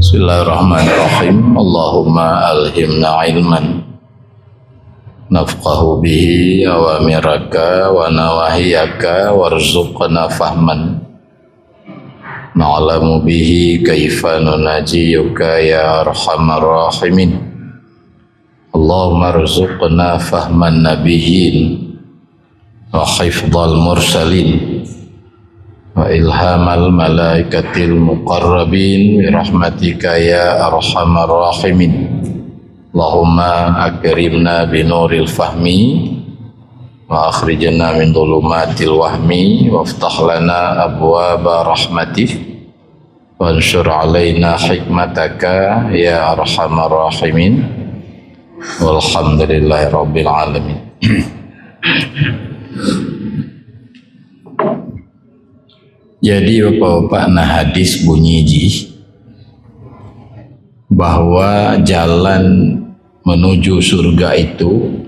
Bismillahirrahmanirrahim. Allahumma alhimna ilman nafqahu bihi awamiraka wa nawahiyaka warzuqna fahman na'lamu bihi kaifa nunajiyuka ya arhamar rahimin. Allahumma arzuqna fahman nabiyyin wa hifdzal mursalin wa ilhamal malaikatil muqarrabin bi rahmatika ya arhamar rahimin. Allahumma akrimna bi nuril fahmi wa akhrijna min dhulumatil wahmi waftah lana abwaaba rahmatik wanshur alaina hikmataka ya arhamar rahimin. Walhamdulillahi rabbil alamin. Jadi bapak-bapak, nah hadis bunyi bahwa jalan menuju surga itu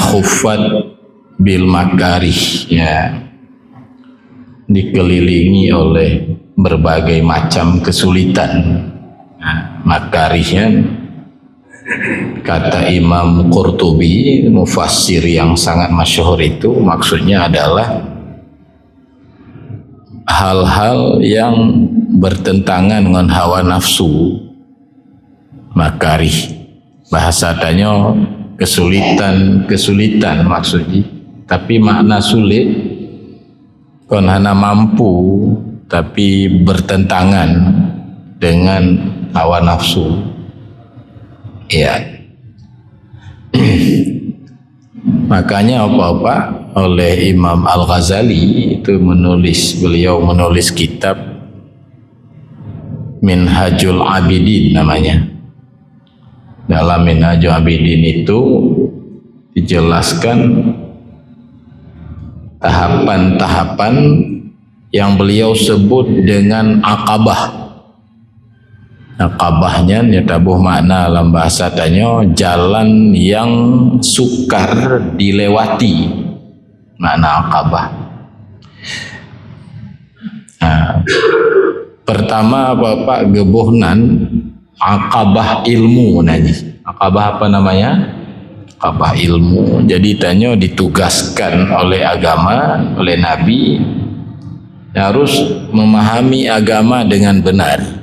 khuffat bil makarih, ya, dikelilingi oleh berbagai macam kesulitan. Nah, makarihnya kata Imam Qurtubi, mufassir yang sangat masyhur, itu maksudnya adalah hal-hal yang bertentangan dengan hawa nafsu. Makarih bahasa tanya kesulitan maksudnya, tapi makna sulit kon hana mampu tapi bertentangan dengan hawa nafsu. Ya. Makanya apa oleh Imam Al-Ghazali itu beliau menulis kitab Minhajul Abidin namanya. Dalam Minhajul Abidin itu dijelaskan tahapan-tahapan yang beliau sebut dengan Aqabah. Aqabahnya tabuh makna dalam bahasa tanya jalan yang sukar dilewati, makna Aqabah. Nah, pertama bapak gebuhnan Aqabah ilmu najis. Aqabah apa namanya? Aqabah ilmu. Jadi tanya ditugaskan oleh agama, oleh Nabi, harus memahami agama dengan benar.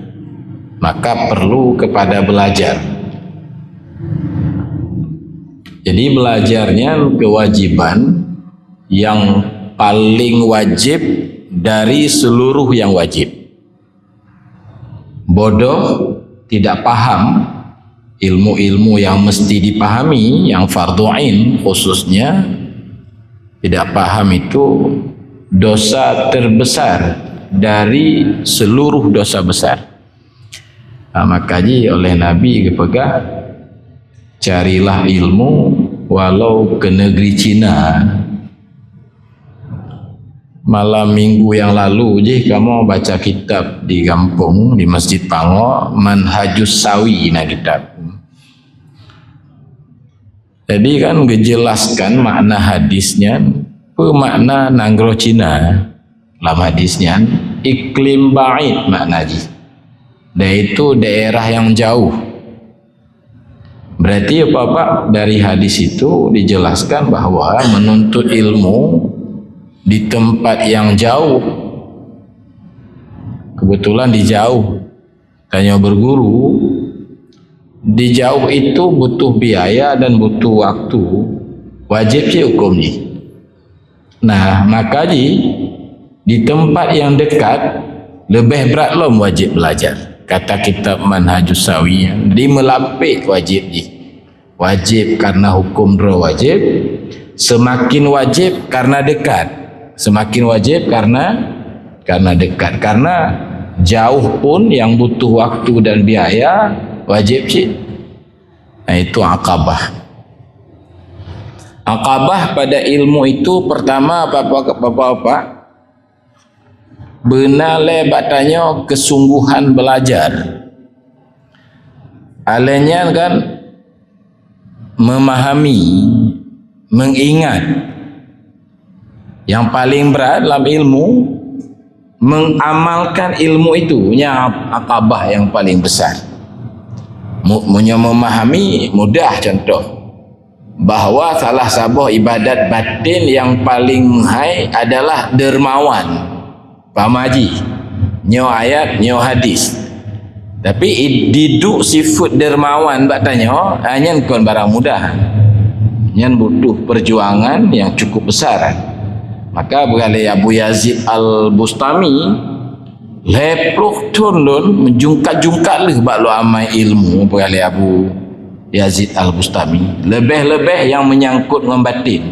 Maka perlu kepada belajar. Jadi belajarnya kewajiban yang paling wajib dari seluruh yang wajib. Bodoh, tidak paham ilmu-ilmu yang mesti dipahami, yang fardhu ain khususnya, tidak paham itu dosa terbesar dari seluruh dosa besar. Makanya oleh Nabi kepegang, carilah ilmu walau ke negeri Cina. Malam minggu yang lalu kamu baca kitab di kampung, di Masjid Pango, Manhajus Sawi na kitab. Jadi kan dijelaskan makna hadisnya, makna nanggro Cina. Dalam hadisnya iklim ba'id maknanya, yaitu daerah yang jauh. Berarti apa dari hadis itu dijelaskan bahwa menuntut ilmu di tempat yang jauh, kebetulan di jauh, tanya berguru di jauh itu butuh biaya dan butuh waktu, wajib sih hukumnya. Nah makanya di tempat yang dekat lebih berat lo wajib belajar. Kata kitab Manhajus Sawi, di melapik wajib karena hukum dro wajib, semakin wajib karena dekat, semakin wajib karena dekat, karena jauh pun yang butuh waktu dan biaya wajib sih. Nah itu Aqabah. Aqabah pada ilmu itu pertama apa? Benar lebatnya kesungguhan belajar. Alanya kan memahami, mengingat. Yang paling berat dalam ilmu mengamalkan ilmu itu yang akabah yang paling besar. Memahami mudah contoh bahawa salah satu ibadat batin yang paling high adalah dermawan. Faham haji? Nyo ayat, nyo hadis. Tapi diduk sifat dermawan bak tanya, nyan kon barang mudah. Nyan butuh perjuangan yang cukup besar. Maka berkali Abu Yazid Al-Bustami lepluh turun menjungkat-jungkat leh bak lu amai ilmu berkali Abu Yazid Al-Bustami. Lebih-lebih yang menyangkut dengan batin.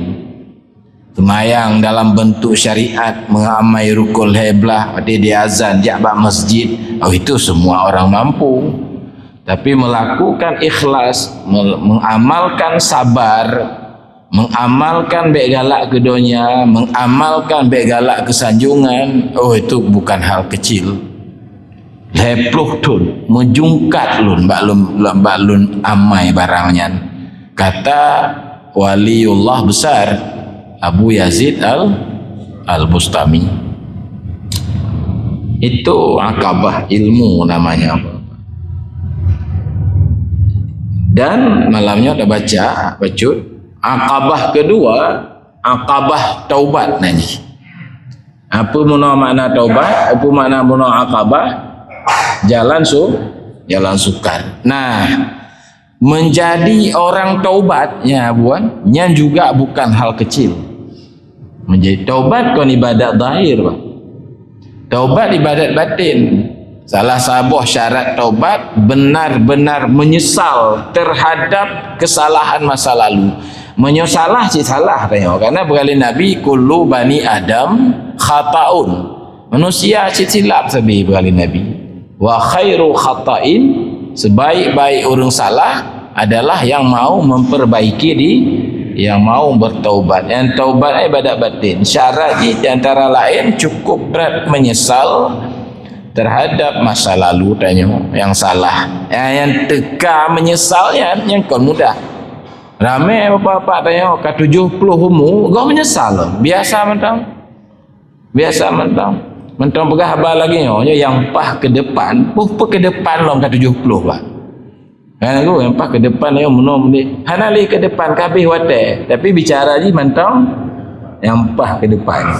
Semayang dalam bentuk syariat, mengamai rukun heblah, dia azan, jabat masjid. Oh, itu semua orang mampu. Tapi melakukan ikhlas, mengamalkan sabar, mengamalkan baik galak ke dunia, mengamalkan baik galak ke sanjungan, oh itu bukan hal kecil. Lepluh tun, menjungkat lun, bak lun amai barangnya. Kata waliullah besar Abu Yazid Al-Bustami. Itu akabah ilmu namanya. Dan malamnya udah baca akabah kedua, akabah taubat nanti. Apa makna taubat? Apa makna akabah? Jalan sukar. Nah, menjadi orang taubat ya buan, nya juga bukan hal kecil. Menjadi taubat kon ibadat zahir, Pak. Taubat ibadat batin. Salah satu syarat taubat benar-benar menyesal terhadap kesalahan masa lalu. Menyesalah si salah tanya. Karena berkali Nabi kullu bani Adam khata'un. Manusia silap sabi berkali Nabi. Wa khairu khata'in, sebaik-baik orang salah adalah yang mau memperbaiki yang mau bertaubat. Yang taubat ibadat batin. Syarat di antara lain cukup berat menyesal terhadap masa lalu tanya yang salah. Yang teka menyesalnya yang kon mudah. Ramai bapak-bapak tanya ke 70 umur kau menyesal. Biasa mentang. Mentang pegah abah lagi yang pah ke depan, ke depan long ke 70 Pak. Kan aku yang pah ke depan yang menom ni. Hanali ke depan kabeh wate. Tapi bicara ni mentang yang pah ke depan.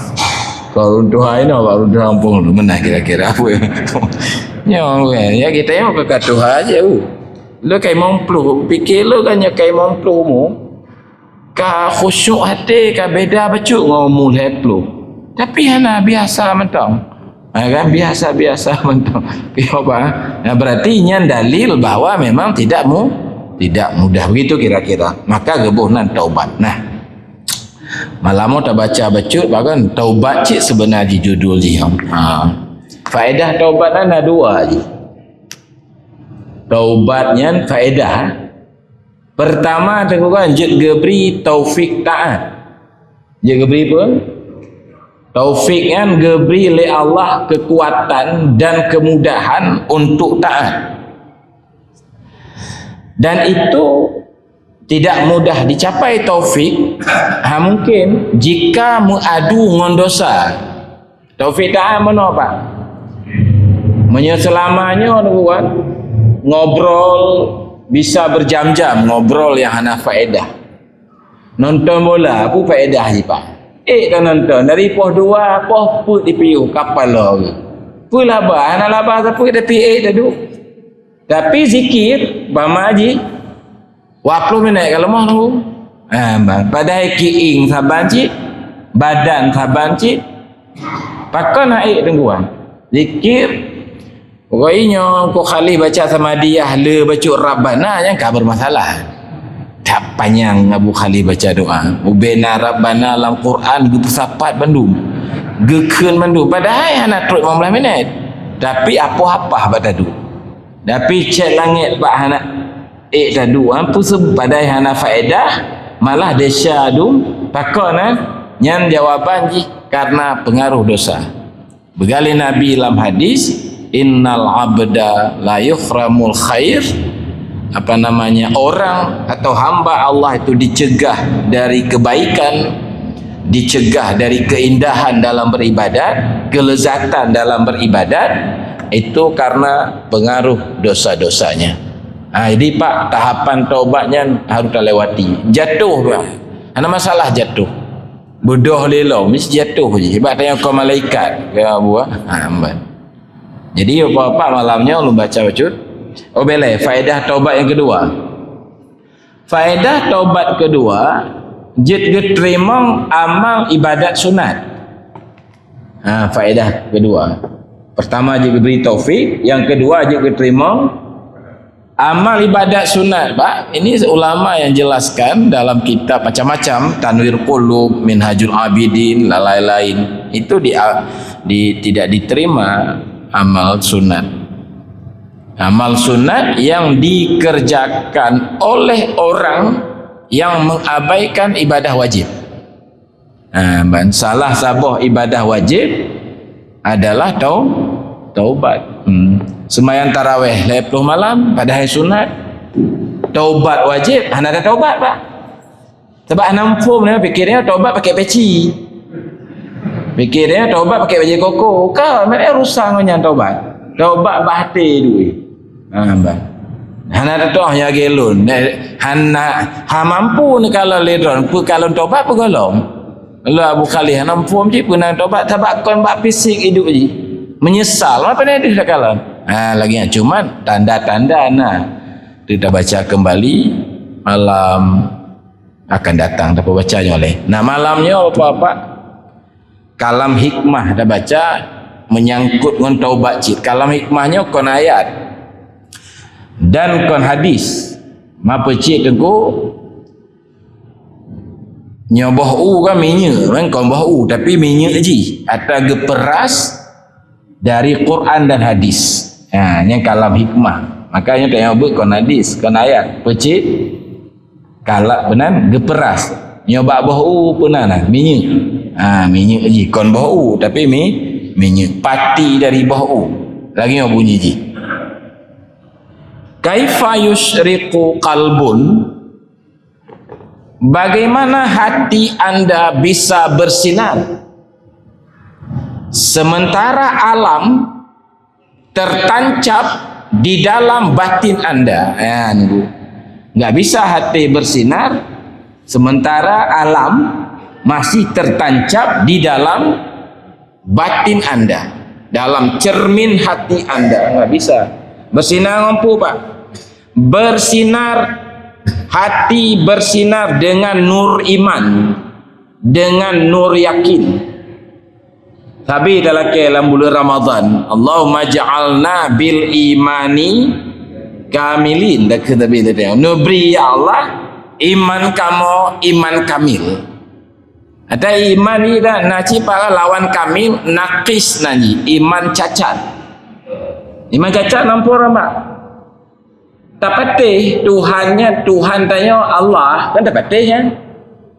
Kalau Tuhan ini baru rampung lu mana kira-kira apa ya kita yang ke Tuhan aja lu kayak mampu fikir lu kan ya kayak mampu mu ka khusyuk hati ka beda bacuk ngomong leplu tapi hana biasa mentang kan biasa mentang apa nah berarti nya dalil bahwa memang tidak mudah begitu kira-kira. Maka gebuhnan taubat. Nah, malam tak baca bahkan taubat cik sebenarnya judul dia. Faedah taubat ada dua je. Taubatnya faedah. Pertama tengokkan je geberi taufik taat. Je geberi apa? Taufik kan geberi oleh Allah kekuatan dan kemudahan untuk taat. Dan itu tidak mudah dicapai taufik mungkin jika mengadu dengan dosa. Taufik ta'ala mana Pak? Menyeselamanya buat ngobrol bisa berjam-jam ngobrol yang hana faedah. Nonton bola apa faedah je Pak? Kan nonton dari poh 2 poh put di piu kapal lagi. Pula bah hana labah tapi kita tadu. Tapi zikir bamaji 20 minit kalau mau tu. Padahal kiing saban cik, badan saban cik. Pakai naik tengguan. Zikir pokoknya kau kali baca sama dia le baca Rabbana yang tak bermasalah. Tak panjang Abu Khalil baca doa. Ubena Rabbana dalam Quran gepesapat bandung. Gekeun bandung. Padahal anak terus 15 minit. Tapi apa-apa pada tu. Tapi cek langit pak anak tadu apa sebadai hana faedah malah desyadu pakona nyan jawaban ji karena pengaruh dosa. Begali Nabi dalam hadis innal abda la yukhramul khair, orang atau hamba Allah itu dicegah dari kebaikan dicegah dari keindahan dalam beribadat, kelezatan dalam beribadat, itu karena pengaruh dosa-dosanya. Jadi Pak, tahapan taubatnya harus terlewati. Jatuh Pak, ada masalah jatuh, bodoh lelau mesti jatuh je. Sebab tanya kau malaikat ke buah jadi apa malamnya lu baca bacut. Boleh faedah taubat yang kedua. Faedah taubat kedua, jid terima amal ibadat sunat. Faedah kedua. Pertama jid diberi taufik, yang kedua jid terima amal ibadat sunat. Pak, ini ulama yang jelaskan dalam kitab macam-macam, Tanwir Qulub, Minhajul Abidin, lain-lain. Itu tidak diterima amal sunat. Amal sunat yang dikerjakan oleh orang yang mengabaikan ibadah wajib. Salah sabah ibadah wajib adalah taubat. Sembahyang tarawih 20 malam pada hari sunat, taubat wajib, anda ada taubat Pak. Sebab anda form ni fikirnya taubat pakai peci, fikirnya taubat pakai baju koko. Kau mereka rusak dengan taubat bahati duit. Hana ada tu hanya gelun. Ha mampu ni kalau ledron, kalau taubat pegolong. Lu Abu Khalid hana form je pun taubat, sebab kon bak fisik hidup je. Menyesal apa ni dia kalah. Lagi cuman tanda-tanda kita baca kembali malam akan datang dapat bacanya oleh. Malamnya apa kalam hikmah dah baca menyangkut dengan taubat cik. Kalam hikmahnya kon ayat dan kon hadis. Mapa cik tegu nyoboh kan minyak kan kon boh tapi minyak je atau geperas dari Quran dan hadis. Yang kalam hikmah. Makanya tanya buat kon hadis, kon ayat, pecik kalak benan geperas. Nyoba bau penan minyak. Minyak je kon bau tapi minyak pati dari bau. Lagi yang bunyi je. Kaifa yusyriqu qalbun, bagaimana hati anda bisa bersinar sementara alam tertancap di dalam batin anda. Nggak bisa hati bersinar sementara alam masih tertancap di dalam batin anda, dalam cermin hati anda. Nggak bisa bersinar mampu Pak. Bersinar hati, bersinar dengan nur iman, dengan nur yakin. Tapi dalam bulan Ramadan, Allahumma ja'alna bil imani kamilin. Dak tapi dia nubri ya Allah iman kamu iman kamil. Ada iman ni dah naci para lawan kamil nakis nani iman cacat. Iman cacat nampu ramak. Tak patih Tuhannya, Tuhan tanya Allah kan tak patih kan.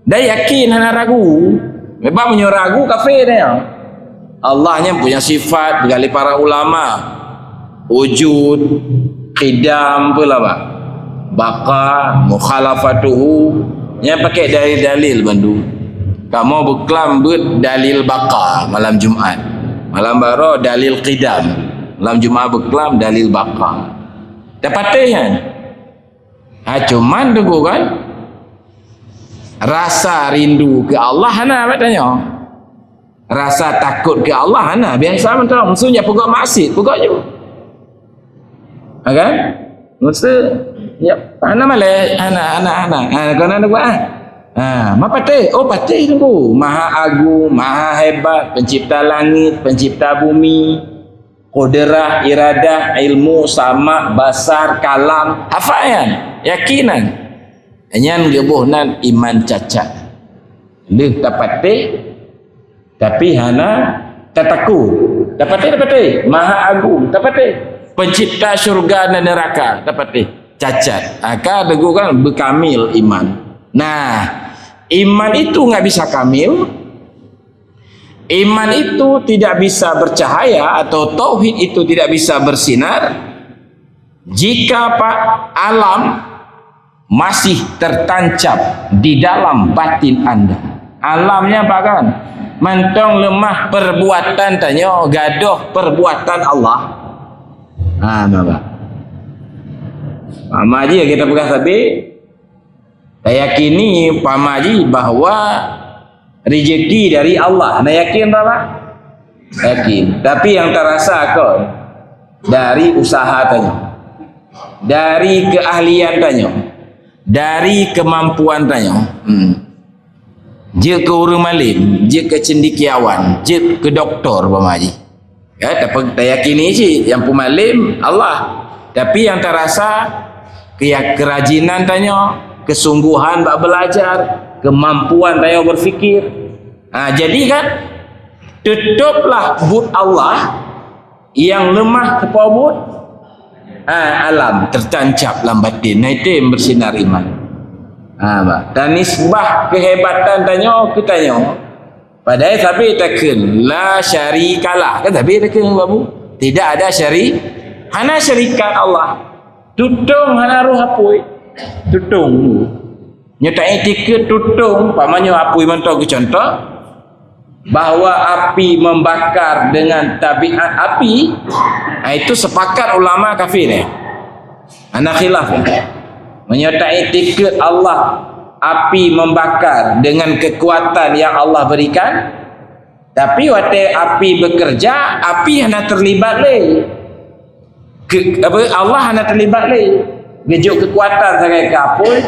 Dah yakin hana ragu. Memang menyeragu kafir dia. Allahnya punya sifat bergali para ulama wujud, qidam pula Pak, baqa, mukhalafatuhu, yang pakai dalil-dalil bandu. Kamu berkelam dalil baqa malam Jumaat, malam baru dalil qidam, malam Jumaat berkelam dalil baqa. Dapat kan? Cuman tunggu kan rasa rindu ke Allah hana katanya. Rasa takut ke Allah biasa mentang maksudnya pegak maksud pegak je kan maksud ya malah kau nak buat ma patih patih tunggu maha agung maha hebat pencipta langit pencipta bumi qudrah iradah ilmu sama basar kalam hafaian yakinan nyan gebuhnan iman cacat leh tapatih tapi hana tataku dapat maha agung dapat pencipta syurga dan neraka dapat cacat aka degu kan berkamil iman. Iman itu nggak bisa kamil, iman itu tidak bisa bercahaya atau tauhid itu tidak bisa bersinar jika alam masih tertancap di dalam batin anda. Alamnya apa kan? Mantong lemah perbuatan tanya, gaduh perbuatan Allah. Apa? Pamaji kita pegang sabit. Saya yakini pamaji bahawa rezeki dari Allah. Nak yakin tak pak? Yakin. Tapi yang terasa kau dari usaha tanya, dari keahlian tanya, dari kemampuan tanya. Je ke urang malim, je ke cendekiawan, je ke doktor pamaji. Ya, tak yakini je yang pemalim Allah. Tapi yang terasa kerajinan tanya, kesungguhan bak belajar, kemampuan tanya berfikir. Jadi kan tutuplah but Allah yang lemah kepabut alam tertancap dalam batin. Nah itu yang bersinar iman. Dan nisbah kehebatan tanya kita tanya. Padahal tapi takkan la syarikalah. Kan tapi takkan babu. Tidak ada hana syarikat Allah. Tutung hana roh apui. Tutung. Nyatai tiket tutung pamannya apui mentau ke contoh bahawa api membakar dengan tabiat api. Itu sepakat ulama kafir. Ana khilaf. Menyertai tiket Allah api membakar dengan kekuatan yang Allah berikan, tapi waktu api bekerja api hanya terlibat Allah hanya terlibat gejuk kekuatan sangat kapul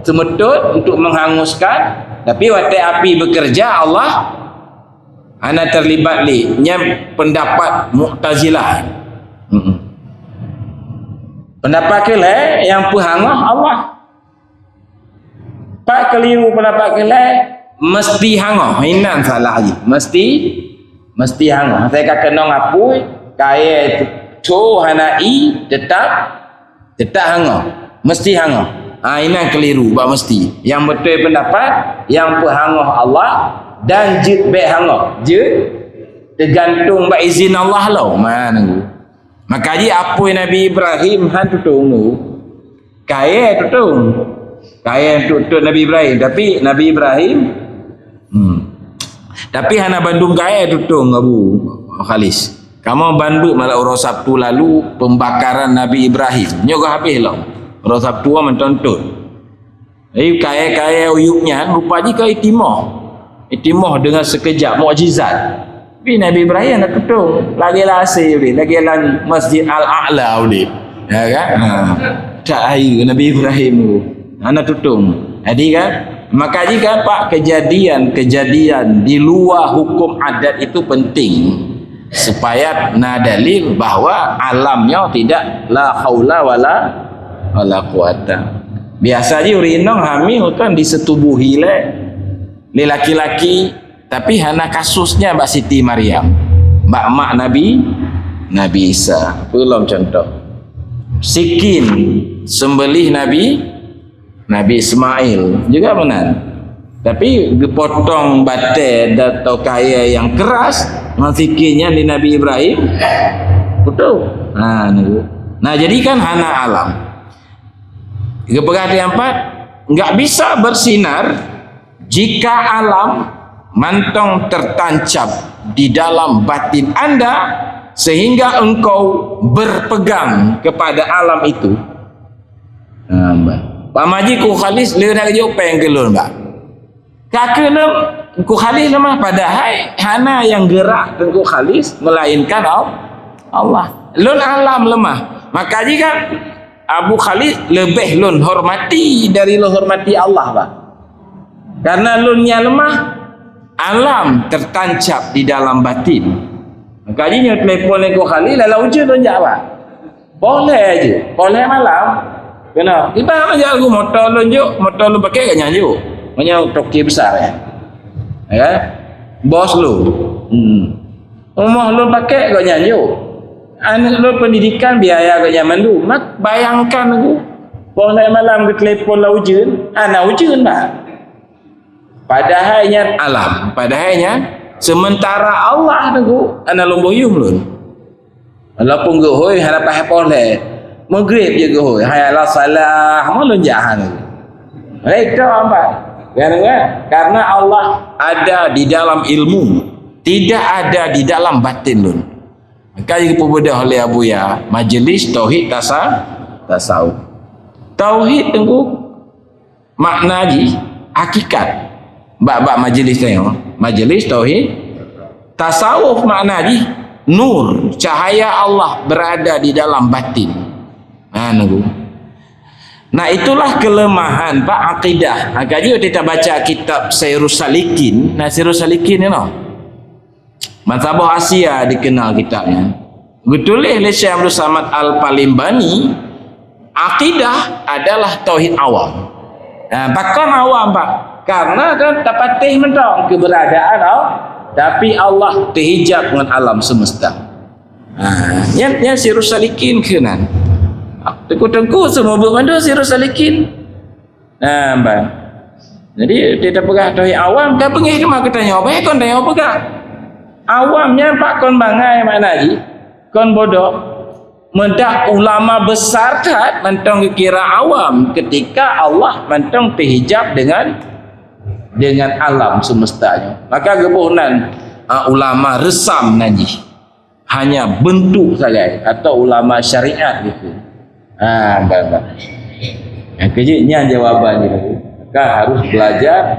semetut untuk menghanguskan, tapi waktu api bekerja Allah hanya terlibat nya pendapat Mu'tazilah. Pendapat kelai yang pehangah Allah. Pak keliru pendapat kelai mesti hangah. Inan salah lagi. Mesti hangah. Saya kata kena ngapui kaya tu hanai tetap hangah. Mesti hangah. Inan keliru bak mesti. Yang betul pendapat yang pehangah Allah dan jid baik hangah. Jid tergantung bak izin Allah lah. Mana makanya apa Nabi Ibrahim han tutung kaya tutung Nabi Ibrahim, tapi Nabi Ibrahim tapi hana Bandung kaya tutung Abu Khalis. Kamu Bandung malah orang Sabtu lalu pembakaran Nabi Ibrahim nyoga habis lah orang Sabtu mentonton. Jadi kaya uyuknya rupanya kau itimah dengan sekejap mukjizat. Tapi Nabi Ibrahim nak tutung lagi lasi lagi lan Masjid Al-A'la ya kan cahaya Nabi Ibrahim anak tutung. Jadi kan maka jika pak kejadian di luar hukum adat itu penting supaya dalil bahawa alamnya tidak la haula wala quwata. Biasanya urinong hamil kan disetubuhi le laki-laki. Tapi hana kasusnya Mbak Siti Maryam, Mbak Mak Nabi Isa. Belum contoh. Sikin sembelih Nabi Ismail juga benar. Tapi dipotong batai atau kaya yang keras, sikinnya di Nabi Ibrahim. Betul. Nah jadi kan hana alam. Keperhatian 4, enggak bisa bersinar jika alam mantong tertancap di dalam batin anda sehingga engkau berpegang kepada alam itu. Pak Maji ku khalis le nak jauh peng kelun mbak. Kakak ku khalis mah padahal hana yang gerak ku khalis melainkan Allah. Lun alam lemah. Maka jika Abu Khalis lebih lun hormati dari lun hormati Allah pak. Karena lunnya lemah, alam tertancap di dalam batin. Makanya telefon aku kali lalu ujian tu jawab. Boleh aja, boleh malam. Kena. Kita aja aku motor lu pakai kan nyanyi. Punya toki besar ya. Ya. Bos lu. Rumah lu pakai kau nyanyi. Anak lu pendidikan biaya kau zaman dulu. Mak bayangkan aku. Boleh malam ke telefon la ujian. Anak ujian pak. Padahalnya alam, padahalnya sementara Allah tu ana lomboyum lun. Walaupun gohoi harap boleh. Maghrib je gohoi. Hayala salah, mau jahan. Mereka apa? Karena Allah ada di dalam ilmu, tidak ada di dalam batin lun. Maka yang diperbedah oleh Abuya majlis tauhid tasawuf. Tauhid tengku makna ji hakikat. Bab majlis tengok. Majlis tauhid tasawuf makna ji nur, cahaya Allah berada di dalam batin. Nah itulah kelemahan Pak akidah. Kalau kita baca kitab Sayrus Salikin, Sayrus Salikin you know. Mazhabah Asia dikenal kitabnya. Betul oleh Syekh Abdul Samad Al-Palimbani, akidah adalah tauhid awam. Bahkan awam Pak, karena kan tak patih mentang keberadaan Allah, tapi Allah terhijab dengan alam semesta. Yang Sayrus Salikin kenan. Tengku-tengku semua bermanda Sayrus Salikin. Jadi dia pegah tauhid awam kan pengih ke mak tanya apa kon tanya apa gak? Awamnya Pak kon bangai mana ji? Kon bodoh. Mendak ulama besar kat mentong kira awam ketika Allah mentong terhijab dengan alam semestanya. Maka kebunan ulama resam naji. Hanya bentuk saja atau ulama syariat gitu. Yang kejadiannya jawabannya maka harus belajar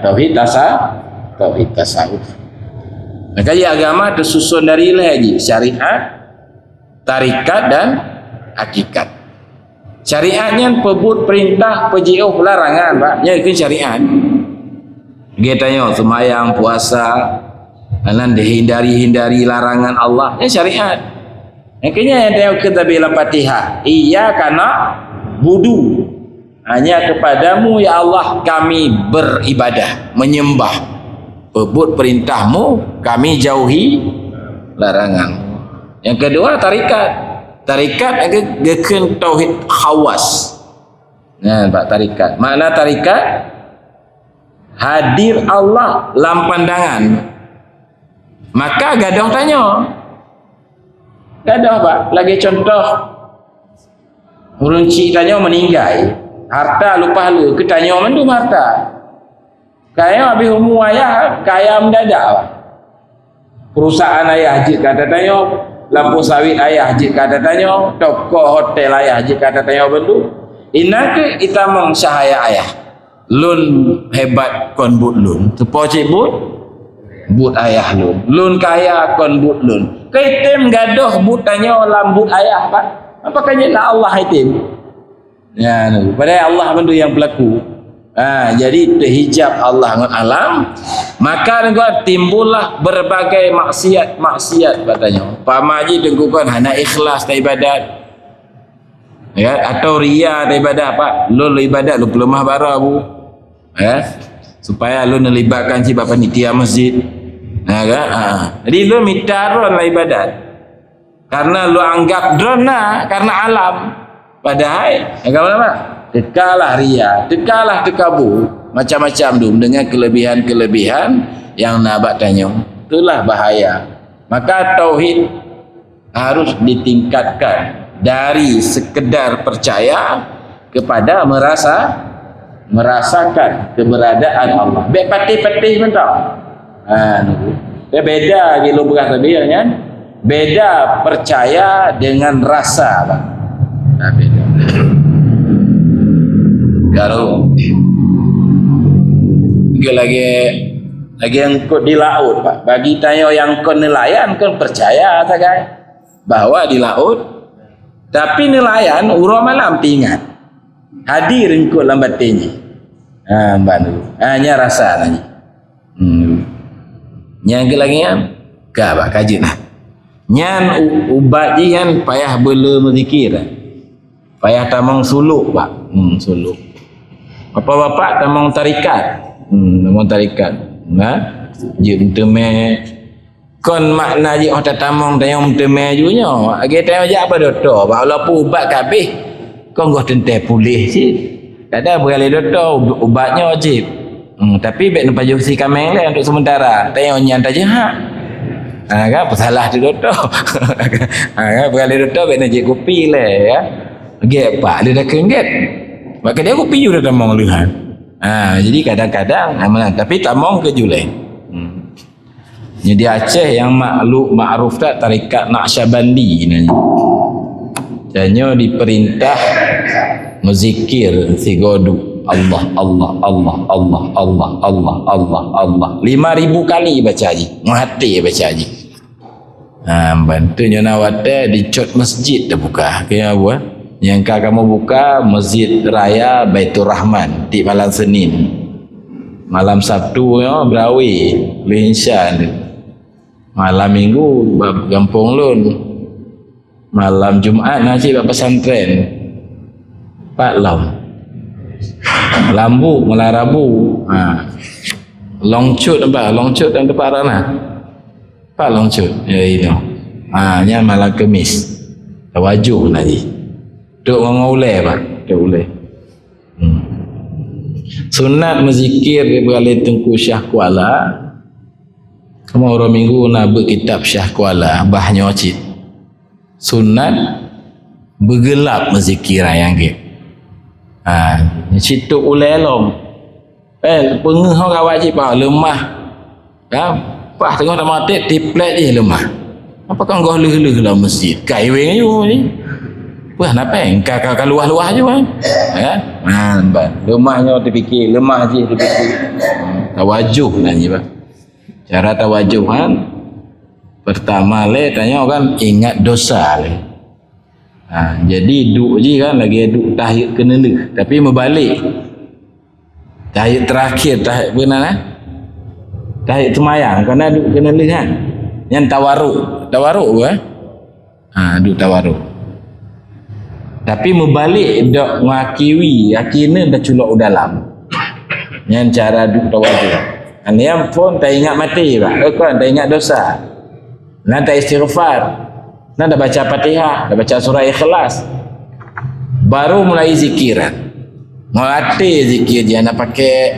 tauhid tasawuf. Maka agama tersusun dari lagi syariat, tarikat dan hakikat. Syariatnya pebut perintah, pejauh larangan Pak. Itu syariat. Dia tanya semayang, puasa, dan dihindari larangan Allah. Ini syariat. Makanya yang tengok kita bila Fatihah, iya karena budu hanya kepadamu ya Allah kami beribadah, menyembah. Pebut perintahmu, kami jauhi larangan. Yang kedua tarikat. Tarikat geken tauhid khawas. Pak tarikat. Makna tarikat hadir Allah dalam pandangan. Maka gadah tanya. Gadah Pak, lagi contoh urang cik tanya meninggal, harta lupa lu, ketanya mendum harta. Kaya habis umur ayah, kaya mendadak Pak. Perusahaan ayah hajit kata tanya, lampu sawit ayah hajit kata tanya, toko hotel ayah hajit kata tanya bendu. Ina ke kita mong sahaya ayah. Lun hebat kon but lun. Sepo cik but ayah lun. Lun kaya kon but lun. Kaitim gadoh but tanya lambut ayah Pak. Apa kanya Allah itim? Ya, padahal Allah bendu yang pelaku. Jadi terhijab Allah dengan alam, maka timbullah berbagai maksiat katanya. Pak Maji tengkukan hana ikhlas dari ibadat. Ya, atau ria dari ibadat Pak. Lu ibadat lu pelemah bara bu. Supaya lu melibatkan si bapa panitia masjid. Jadi lu minta ron lah ibadat. Karena lu anggap drona karena alam. Padahal apa? Tekalah ria, tekalah tekabu, macam-macam dengan kelebihan-kelebihan yang nak tanya. Itulah bahaya. Maka tauhid harus ditingkatkan dari sekedar percaya kepada merasakan keberadaan Allah. Patih-patih mentah. Dia beda gitu bukan tadi kan? Beda percaya dengan rasa, Pak. Beda. Kalau lagi yang kau di laut Pak, bagi tanya yang kau nelayan kau percaya saja bahwa di laut, tapi nelayan urang malam ingat hadir engkau lambat tinggi. Hanya rasa lagi. Yang lagi kan Pak kaji nah. Nyan ubat jian payah bela berzikir. Payah tamang suluk Pak. Suluk. Bapak-bapak tamang tarikat. Tamang tarikat. Je menteme kon makna je orang tamang tanya menteme junya. Age tanya je apa doktor. Walaupun ubat kabeh kon goh tentai pulih si. Kadang beralih doktor ubatnya wajib. Tapi baik nampak juga si kameng lah untuk sementara. Tanya nyan tak je hak. Kan salah tu doktor. Kan beralih doktor baik nak je kopi lah ya. Age apa dia dah kengget. Maka dia kopi juga dah mau lihat. Jadi kadang-kadang tapi tamong ke Julai. Jadi Aceh yang ma'ruf tak tarikat Naqsyabandi ni. Janyo diperintah menzikir sigodu Allah Allah Allah Allah Allah Allah Allah Allah 5,000 kali baca haji. Menghati baca haji. Bantunya nawate dicot masjid dah buka. Kaya apa? Yang kamu buka Masjid Raya Baitur Rahman di malam Senin. Malam Sabtu ya berawi Linsyan. Malam Minggu Gampung Lun. Malam Jumaat nasi bab pesantren. Pak Lam. Lambu malam Rabu. Longcut apa? Longcut dan tempat mana? Pak Longcut. Ya itu. Nya malam Kemis. Tawajuh nanti. Duk ngulai pak. Duk ulai. Sunat menzikir berkali Tengku Syah Kuala. Kamu orang minggu nak berkitab Syah Kuala bahnya wajib. Sunat bergelap menzikir yang ke. Situ ulai long. Pengeh orang wajib pak lemah. Pak tengok tak mati tiplek je lemah. Apa kau leh-leh lah masjid. Kaiwing je ni. Wah, kenapa? Kau luah-luah je kan? Lemahnya terfikir, lemah je terfikir. Tawajuh nanya pak. Cara tawajuh kan? Pertama le tanya kan ingat dosa le. Jadi duk je kan lagi duk tahiyat kena leh, tapi membalik. Tahiyat terakhir tahiyat benar tahiyat semayang kerana duk kena leh kan. Yang tawaruk ke? Duk tawaruk. Tapi membalik dak ngakiwi akhirnya dah culak dalam. Yang cara duk tawajuh. Yang pun tak ingat mati pak. Kan tak ingat dosa. Nak tak istighfar. Nak dah baca Fatihah, dah baca surah Ikhlas. Baru mulai zikiran. Melatih zikir dia nak pakai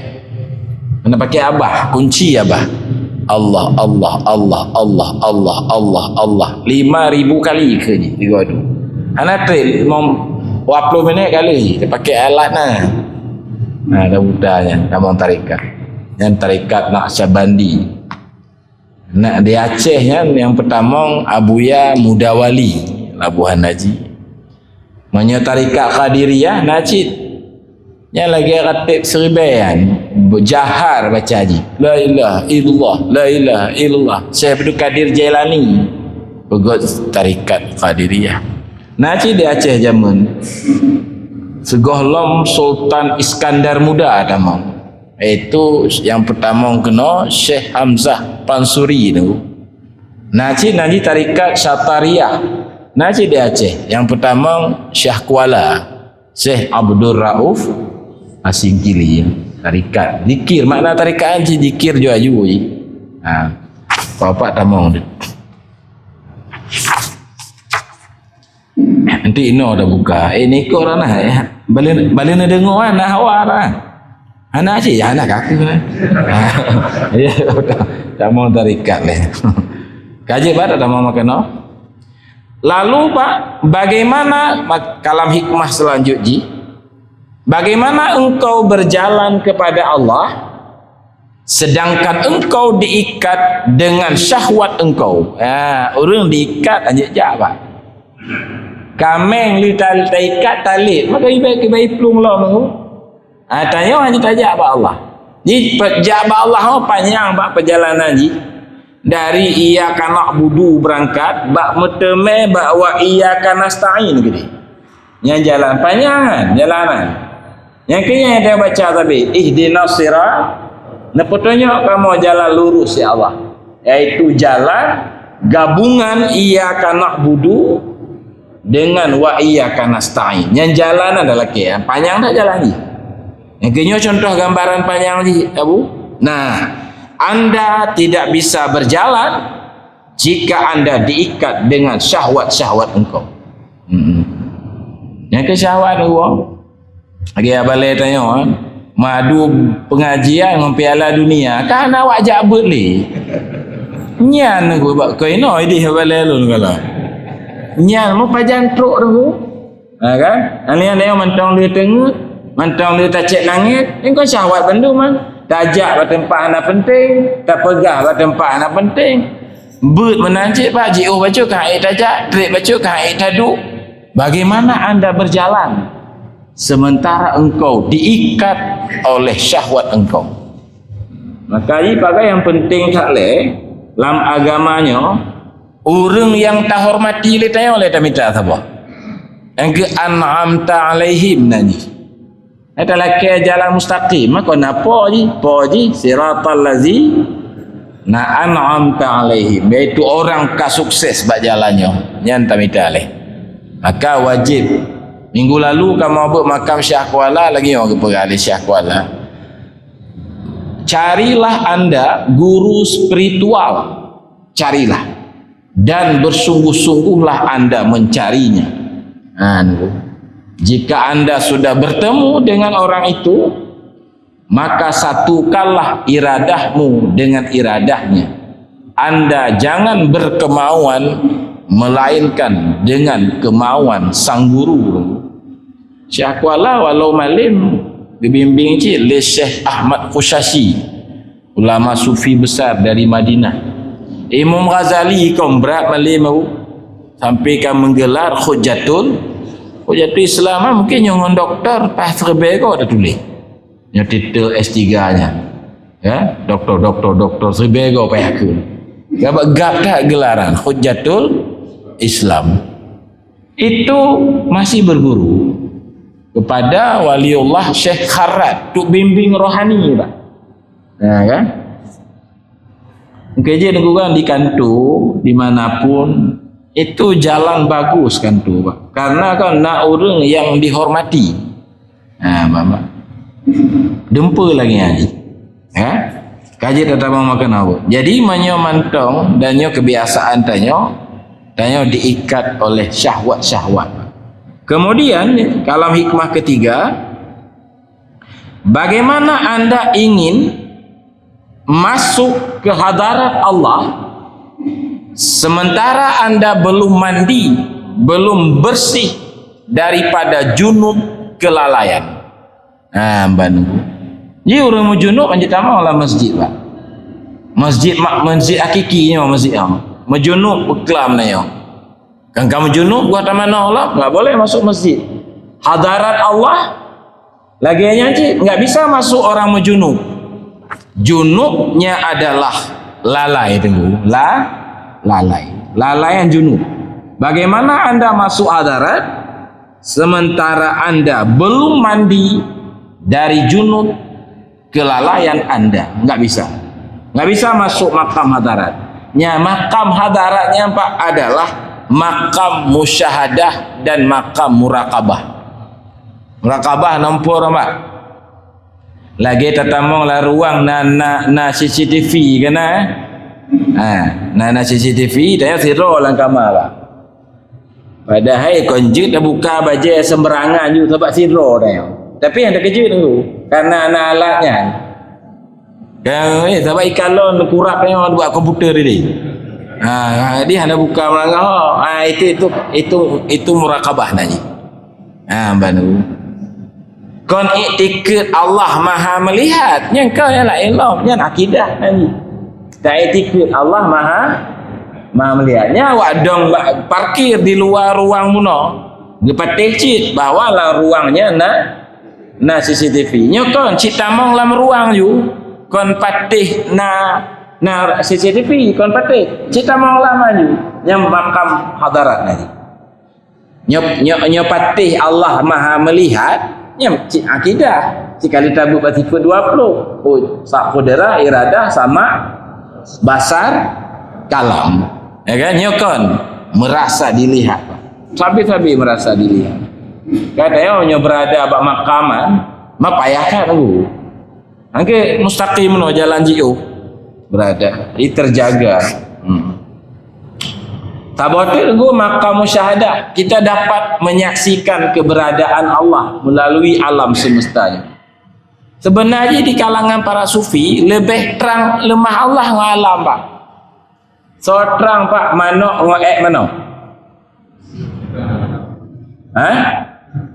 abah, kunci abah. Allah Allah Allah Allah Allah Allah Allah 5,000 kali ke ni dia tu. Anak trail mau 20 minit kali dia pakai alat dah mudahnya kamu tarikat. Yang tarikat Naqsyabandi. Nak di Aceh kan yang pertama Abuya Mudawali Labuhan Haji. Manya tarikat Qadiriyah Najid. Yang lagi ratib Seribayan berjahar baca haji. La ilaha illallah, la ilaha illallah. Syekh Abdul Qadir Jailani pegot tarikat Qadiriyah. Najid di Aceh zaman. Segohlom Sultan Iskandar Muda tamang. Itu yang pertama kena Syekh Hamzah Pansuri tu. Najid tarikat Syatariyah. Najid di Aceh. Yang pertama Syekh Kuala Syekh Abdul Rauf Asingkili tarikat. Zikir makna tarikat haji zikir ju. Apa tamang tu. Nanti ino dah buka. Ni kau orang nak balik nak dengar kan nak hawa kan. Anak sih anak aku kan. Ya tamang tarikat leh. Kaji pada tamang makan no. Lalu Pak, bagaimana kalam hikmah selanjutnya? Bagaimana engkau berjalan kepada Allah sedangkan engkau diikat dengan syahwat engkau? Orang diikat aja Pak. Kameng li taikat talit, maka ibai plung lah mengu. Tanya hanya tajak Pak Allah. Ni tajak Pak Allah panjang Pak perjalanan ni. Dari iyyaka na'budu berangkat bak meteme bak wa iyyaka nasta'in gini. Yang jalan panjang jalanan. Yang kini dia baca tadi ihdinas sirat. Nepotnya kamu jalan lurus ya Allah. Yaitu jalan gabungan iyyaka na'budu dengan wa iyyaka nasta'in. Yang jalan adalah yang panjang tak jalan ni. Yang kini contoh gambaran panjang ni Abu. Nah, Anda tidak bisa berjalan jika Anda diikat dengan syahwat-syahwat engkau. Yang ke syahwat engkau. Lagi abalai tanya madu pengajian dengan Piala Dunia kan awak jabut li. Nyan aku kau ino idi abalai lu kalau. Nyan mau pajan truk tu. Kan? Ani yang mentang dia tengok Mantang dia tak cek nangis, engkau syahwat benda mah. Tajak pada tempat anak penting, tak pegah pada tempat anak penting. Bird menanjik pak, ji'uh baca kan air tajak, trik baca kan air taduk. Bagaimana anda berjalan sementara engkau diikat oleh syahwat engkau? Maka ini pakai yang penting tak le dalam agamanya, orang yang tak hormati le tanya oleh tak minta apa? Yang ke an'amta alaihim nani. Ada laki jalan mustaqim, maka napa ji? Po ji siratal lazi na an'amta alaihim, iaitu orang ka sukses bak jalannya. Yang tak minta le. Maka wajib. Minggu lalu kamu buat makam Syekh Kuala lagi orang pergi Syekh Kuala. Carilah anda guru spiritual, carilah, dan bersungguh-sungguhlah anda mencarinya. Jika anda sudah bertemu dengan orang itu, maka satukanlah iradahmu dengan iradahnya. Anda jangan berkemauan melainkan dengan kemauan sang guru. Syekh Kuala walau malim dibimbing cik oleh Syekh Ahmad Khushashi, ulama sufi besar dari Madinah. Imam Ghazali kaum berat malim sampai kan menggelar Hujjatul Islam, mungkin yang doktor pas Rebego dah tulis yang titel S3-nya. Ya, doktor Rebego payah ke. Gap tak gelaran Hujjatul Islam. Itu masih berguru kepada waliullah Syekh Kharrat untuk bimbing rohani pak. Nah kan, mungkin je negara di kantor dimanapun itu jalan bagus kan tu pak, karena kan nak orang yang dihormati. Mama dempa lagi haji ya, kaji tetap makan apa. Jadi manyo mantong dan nyo kebiasaan tanyo diikat oleh syahwat-syahwat. Kemudian kalam hikmah ketiga, bagaimana anda ingin masuk ke hadarat Allah sementara anda belum mandi, belum bersih daripada junub kelalaian. Jadi orang mau junub anjir tamang lah masjid pak. Masjid hakikinya masjid menjunub beklam nayo. Kan kamu junub buat mana Allah enggak boleh masuk masjid. Hadarat Allah lagi nyanyi enggak bisa masuk orang menjunub. Junubnya adalah lalai tunggu. Lalaian junub. Bagaimana anda masuk hadarat sementara anda belum mandi dari junub kelalaian anda? Enggak bisa masuk makam hadarat. Makam hadaratnya pak adalah makam musyahadah dan makam muraqabah. Muraqabah nampur pak. Lagi tetamong lah ruang na CCTV kena. Na CCTV tanya siro lang kamar pak. Padahal konjut dah buka baja sembarangan juga sebab siro dah. Tapi yang terkejut tu karena anak alatnya. Sebab ikalon kurap yang buat komputer ini. Dia hendak buka melanggar. Itu muraqabah nanti. Banu. Kon iktikad Allah Maha melihat. Yang kau yang la ilmu, yang akidah nanti. Tak iktikad Allah Maha melihatnya. Wadong parkir di luar ruang muno. Gepatih cit bahawa lah ruangnya na CCTV. Nyokon cita mong lam ruang ju. Kon patih na CCTV kon patih cita mau lama ju yang makam hadarat nanti nyop patih Allah Maha melihat nyam akidah sekali tabuk batifut 20 sak kudera iradah sama basar kalam ya kan nyokon merasa dilihat sabi merasa dilihat kadang nyo berada bak makaman ma payahkan tu. Angke mustaqim no jalan jiu berada, ini terjaga. Tabatul gua makam musyahadah, kita dapat menyaksikan keberadaan Allah melalui alam semestanya. Sebenarnya di kalangan para sufi lebih terang lemah Allah ngalam pak. So terang pak mano ngoek mano?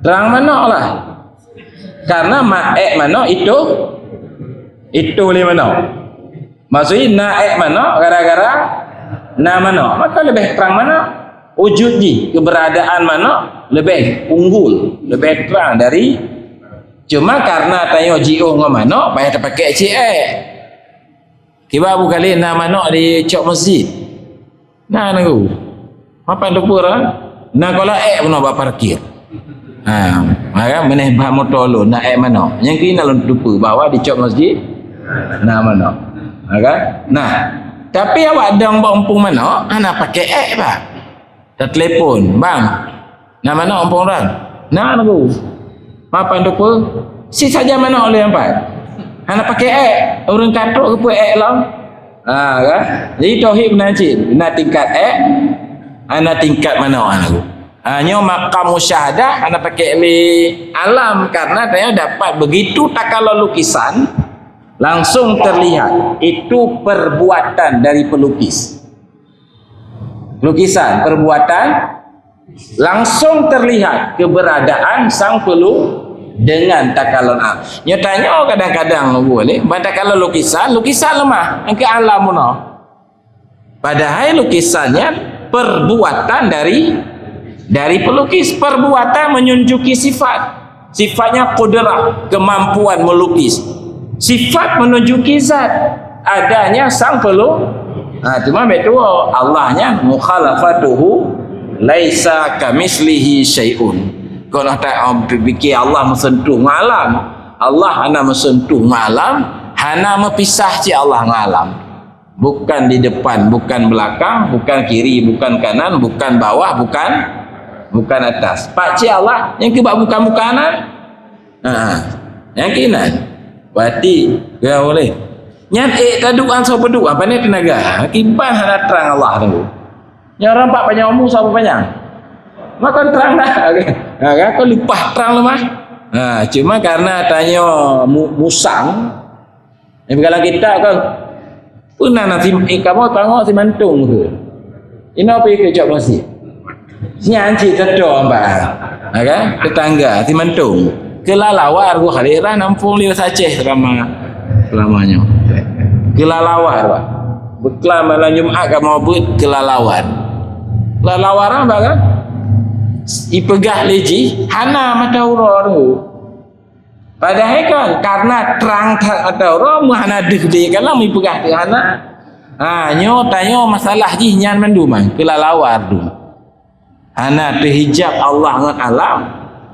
Terang mano lah. Karena ma'ek mana itu boleh mana. Maksudnya na'ek mana gara-gara na mana. Maka lebih terang mana? Wujud ji, keberadaan mana lebih unggul, lebih terang dari. Cuma karena tanya ji'u dengan mana, payah terpakai cik Kiba bu kali na mana di cok masjid. Nah nunggu. Apa lupa lah? Nah kalau pun nak parkir. Maka menembak motor lu nak mana? Yang kena lupa bahawa di cok masjid na mana. Maka tapi awak dang umpung mana? Ana pakai pak. Tak telefon, bang. Na mana umpung orang? Nah nunggu. Apa lupa? Si saja mana oleh empat? Ana pakai orang katok ke puak lah. Kan? Jadi tauhid benar cik. Benar tingkat ana tingkat mana aku? Hanya maqam musyahadah ana pakai alam karena dia dapat begitu tak kalau lukisan langsung terlihat itu perbuatan dari pelukis. Lukisan perbuatan langsung terlihat keberadaan sang pelukis dengan takalon nyatanya kadang-kadang boleh pada kalau lukisan lemah ke alam mana padahal lukisannya perbuatan dari pelukis perbuatan menunjuki sifatnya qudrah kemampuan melukis sifat menunjuki zat adanya sang pelukis cuma betul Allahnya mukhalafatuhu laisa kamislihi syai'un. Kalau tak fikir Allah mensentuh malam, Allah hana mensentuh malam, hana mepisah si Allah ngalam. Bukan di depan, bukan belakang, bukan kiri, bukan kanan, bukan bawah, bukan atas. Pak si Allah yang kebak bukan kanan. Yang kinan. Berarti ya boleh. Nyat taduan so beduk apa ni tenaga. Kiban hana terang Allah tu. Yang orang pak panjang umur siapa panjang? Maka terang dah. Kau lupa terang lemah. Cuma karena tanya musang. Yang kalau kita kau pernah nanti kamu tengok si mantung ke? Ini apa yang kejap masih? Nyanci terdoa mbak. Tetangga si mantung. Kelalawar gua haliran nampung liu saceh selamanya. Kelalawar pak. Beklah malam Jumaat kamu buat kelalawar. Lalawaran mbak kan? Ipegah leji hana mata ura tu padahal kan karena terang mata ura hana deh kalau ipegah tu hana nyo tanya masalah ji nyan mendumang kelalawar tu hana terhijab Allah dengan alam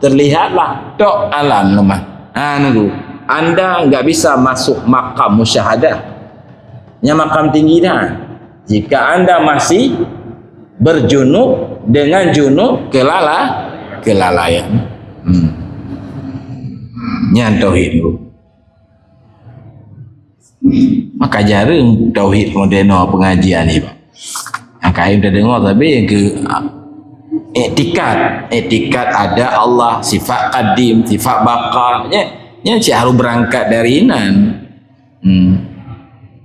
terlihatlah tok alam lemah nunggu anda enggak bisa masuk makam musyahadah nya makam tinggi dah jika anda masih berjunub dengan junub kelalaian. Nyan tauhid tu. Maka jarang tauhid moderno pengajian ni pak. Angkai dah dengar tapi ke etikat ada Allah sifat qadim sifat baqa nya harus berangkat dari inan.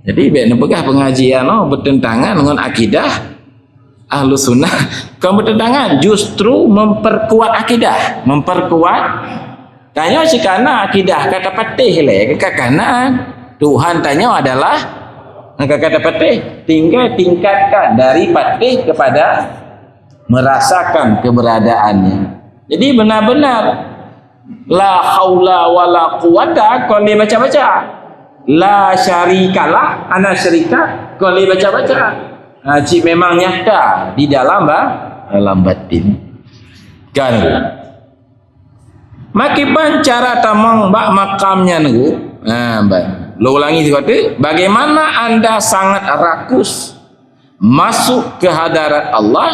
Jadi biar pegah pengajian bertentangan dengan akidah Ahlus Sunnah kau bertentangan justru memperkuat akidah tanya sekana akidah kata patih kekanan Tuhan tanya adalah kata patih tinggal tingkatkan dari patih kepada merasakan keberadaannya jadi benar-benar la haula wala quwata kalau dia baca-baca la syarikalah ana syarika kalau dia baca-baca cik memang nyata di dalam batin kan makiban cara tamang makamnya nunggu lo ulangi sekali bagaimana anda sangat rakus masuk ke hadarat Allah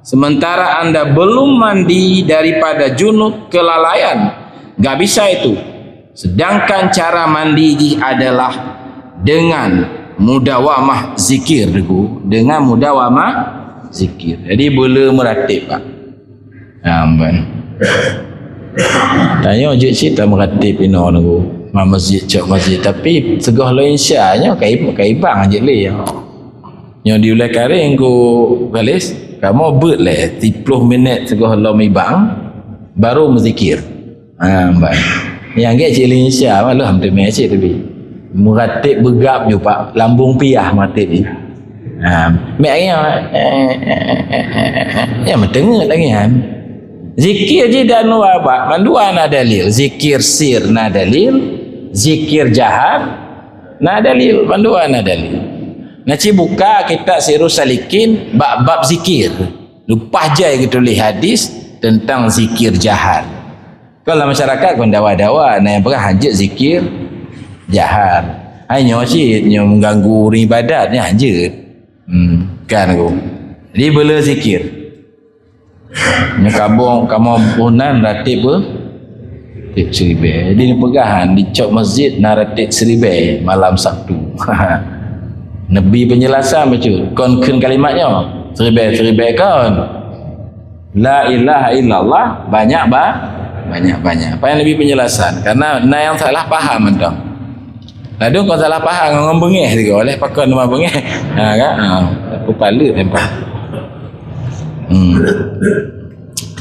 sementara anda belum mandi daripada junub kelalaian gak bisa itu sedangkan cara mandi adalah dengan mudawamah zikir dengan mudawamah zikir jadi boleh meratib pak tanya je cerita meratib ini masjid cok masjid tapi segala insya'nya kaibang je le yang diulai karing ku galis kamu buat le 30 minit segala mibang baru menzikir baik Yang ke Cik Linsya malah hampir mesej tapi meratib bergap je pak, lambung piah matib ni. Mek ni ya mendengar lagi kan. Zikir je dan apa? Mandua na dalil, zikir sir na dalil, zikir jahat na dalil, mandua na dalil. Naci buka kitab Sirus Salikin bab zikir. Lupa je kita tulis hadis tentang zikir jahat. Kalau masyarakat pun dawa-dawa na yang perah hajat zikir jahat. Hanya sih yang mengganggu ibadat ni hajat. Kan aku. Jadi bela zikir. Nya kabung kamu punan ratib ber ratib seribe. Jadi ni pegahan di cok masjid na ratib seribe malam Sabtu. Nabi penjelasan macam kon kalimatnya seribe kon. La ilaha illallah banyak. Apa yang lebih penjelasan karena yang salah faham entah. Lalu kau salah faham ngomong bengeh juga oleh pakon rumah bengeh. Kan? Kepala tempat.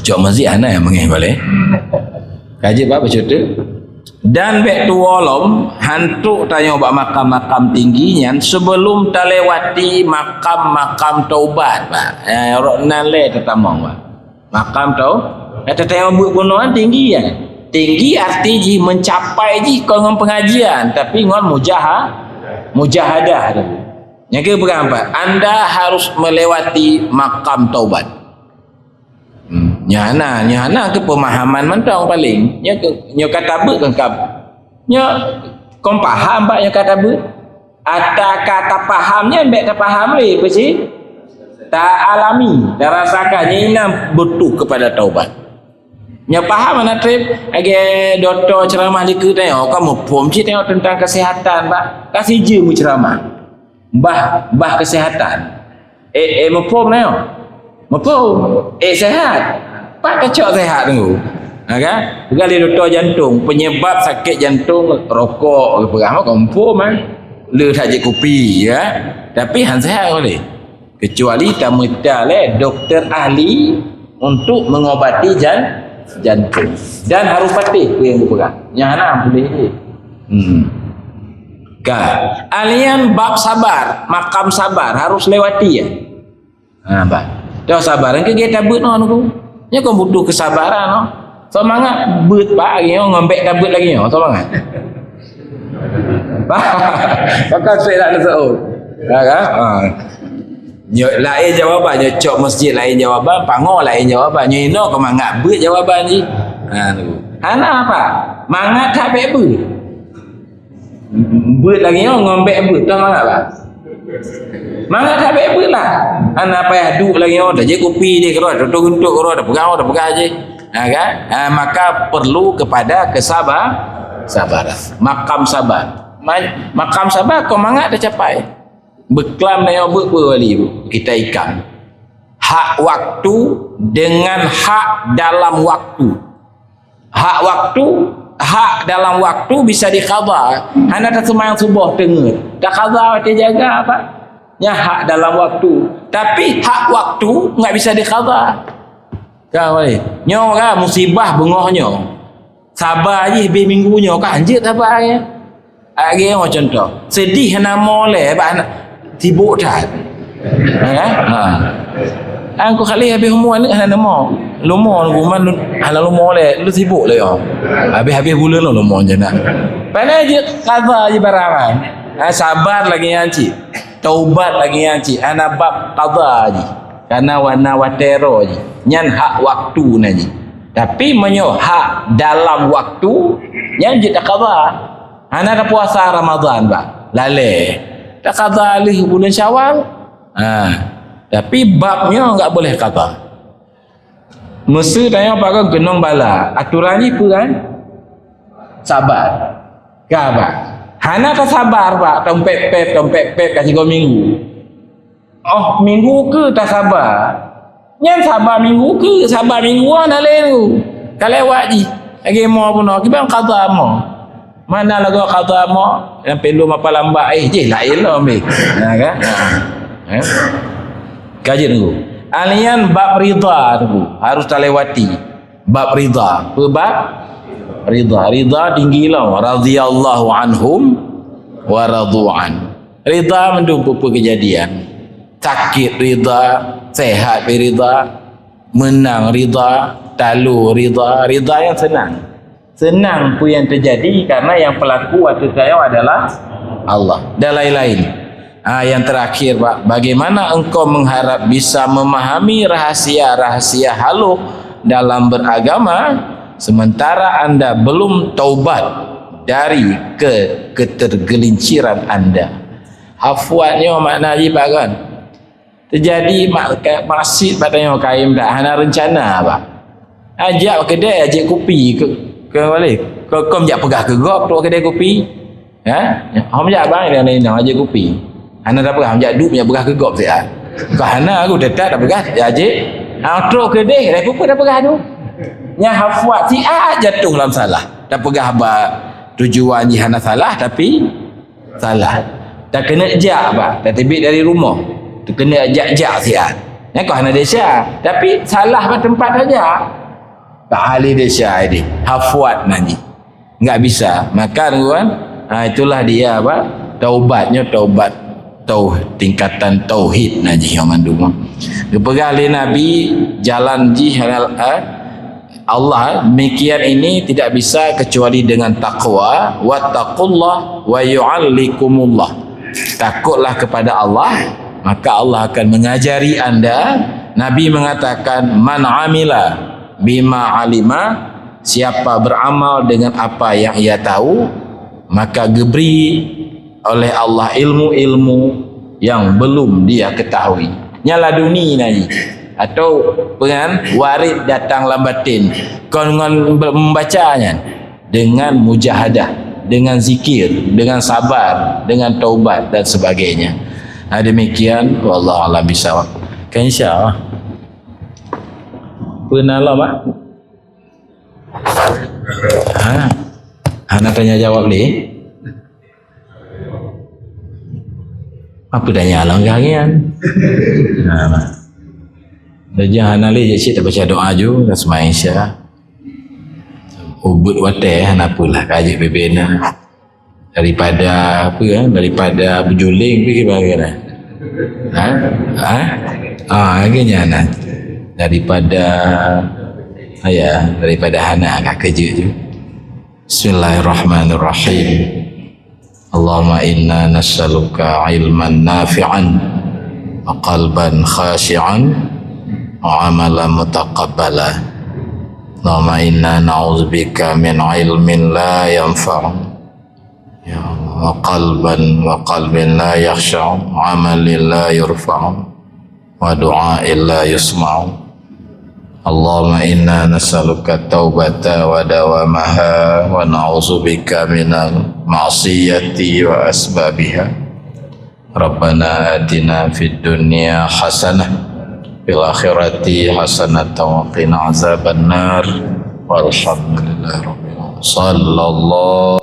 Cok masjid ana yang bengeh boleh. Kaji apa cerita? Dan back to walom hantu tanya buat makam-makam tingginya sebelum terlewati makam-makam taubat pak. Roknan le tetamong pak. Makam tau kata tengok buat bunuhan tinggi ya. Tinggi arti ji mencapai ji kau dengan pengajian tapi dengan mujahadah tu. Yang ke berapa? Anda harus melewati makam taubat. Nyana ke pemahaman mentang paling. Nya kata ber kan nya kau faham pak nya kata ber. Atau kata pahamnya baik tak faham le pasti tak alami dan rasakan ina betul kepada taubat. Nya faham mana trip age doktor ceramah liku tengok kamu pom cik tengok tentang kesihatan pak kasih je mu ceramah bah kesihatan mepom tengok mepom sehat pak kacau sehat tunggu kan sekali doktor jantung penyebab sakit jantung rokok ke perah kau pom le saja kopi ya tapi han sehat boleh kecuali tamu-tamu doktor ahli untuk mengobati jantung dan harus patih yang berpegang yang mana boleh ni kan alian bab sabar makam sabar harus lewati ya bab dah sabaran ke kita but no aku nya kau butuh kesabaran no semangat but pak lagi ngambek tabut lagi no semangat bakal saya nak tahu kan lain jawabannya cok masjid lain jawaban pango lain jawabannya ino kau mangat ber jawaban ni ana apa mangat tak ber lagi ngombek ber tahu mangat apa mangat tak ber lah ana payah duk lagi dah je kopi dia kerot untuk kerot dah pegang je kan maka perlu kepada kesabaran makam sabar kau mangat dah capai beklam dan yang berwali kita ikan hak waktu dengan hak dalam waktu hak dalam waktu bisa diqadha hanya tak sembahyang subuh tengah tak qadha dia jaga apa nya hak dalam waktu tapi hak waktu enggak bisa diqadha kan boleh nyo kan musibah bengohnya sabar je habis minggunya kan anjir sabar ya age contoh sedih nama le sibuk dah. Aku kali habis umur ni ada nama. Lumur rumah lu ala lumur le lu sibuk le yo. Habis bulan lu lumur je nak. Pandai je qadha je baraman. Sabar lagi yang cik. Taubat lagi yang cik. Ana bab qadha je. Karena warna watero je. Nyan hak waktu na je. Tapi menyo hak dalam waktu nyan je tak qadha. Ana dah puasa Ramadan ba. Lale. Tak qadha alih bulan Syawal. Tapi babnya enggak boleh qadha. Mesti tanya apa genong bala. Aturannya apa kan? Sabar. Ka ba? Hana tak sabar ba, tompet kasih kau minggu. Oh, minggu ke tak sabar? Nyan sabar minggu ke? Sabar minggu dah lalu. Kalewat ji. Lagi mau pun kita qadha mo. Mana lagu qadha mo yang perlu apa lambat je lain lah ambil. Kan? Kaji dulu. Alian bab ridha tu harus terlewati. Bab ridha. Bab Rida tinggilah. Radhiyallahu anhum wa radu'an. Rida mendukung kejadian. Sakit rida, sehat rida, menang rida, talu rida. Rida yang senang. Senang pun yang terjadi karena yang pelaku waktu saya adalah Allah dan lain-lain. Yang terakhir, Pak, bagaimana engkau mengharap bisa memahami rahasia-rahasia halus dalam beragama sementara anda belum taubat dari ketergelinciran anda? Hafwatnya makna Pak kan? Terjadi masjid patanya kaim dah hana rencana Pak. Ajak kedai ajak kopi ke balik. Kau menjak pegah ke gop tu kedai kopi. Hang menjak bang dia lain ajak kopi. Hana dah pegah menjak duk menjak pegah ke gop saya. Kau hana aku tetap dah pegah ajak. Terus kedai dah kopi dah pegah tu. Nya hafwat si jatuh dalam salah. Dah pegah ba tujuan hana salah tapi salah. Dah kena jak Pak. Dah terbit dari rumah. Tu kena jak-jak siap. Kau hana desa tapi salah pada tempat saja. Tak ahli desa ini hafwat nanti enggak bisa. Maka tuan itulah dia apa taubatnya, taubat tingkatan tauhid nanti yang mandung kepegali Nabi jalan Allah demikian ini tidak bisa kecuali dengan taqwa. Wattaqullah wa yu'allikumullah. Takutlah kepada Allah maka Allah akan mengajari anda. Nabi mengatakan man amila bima alima, siapa beramal dengan apa yang ia tahu maka diberi oleh Allah ilmu-ilmu yang belum dia ketahui. Nyala dunia nanti atau dengan warid datang lambatin kau dengan membacanya dengan mujahadah, dengan zikir, dengan sabar, dengan taubat dan sebagainya. Demikian wallahu a'lam bishawab. Kan insyaallah pernah lah Pak. Hana tanya jawab ni. Apa tanya lah kalian? Dah Hana li cik tak baca doa ju dah semain Isya. Ubud wate Hana apalah kaji bebena. Daripada apa kan? Daripada berjuling pergi bagaimana? Akhirnya Hana daripada Hana agak kerja tu. Bismillahirrahmanirrahim. Allahumma inna nas'aluka ilman nafi'an wa qalban khashi'an wa amalan mutaqabbala. Allahumma inna na'udzubika min ilmin la yanfa'u wa qalbin la yakhsha'u wa amalin la yurfa'u wa du'a'in la yusma'u. Allahumma inna nas'aluka taubata wa dawamaha wa na'udzubika minal ma'siyati wa asbabiha. Rabbana atina fid dunya hasanah fil akhirati hasanatan wa qina azabannar. Walhamdulillahi rabbil alamin. Sallallahu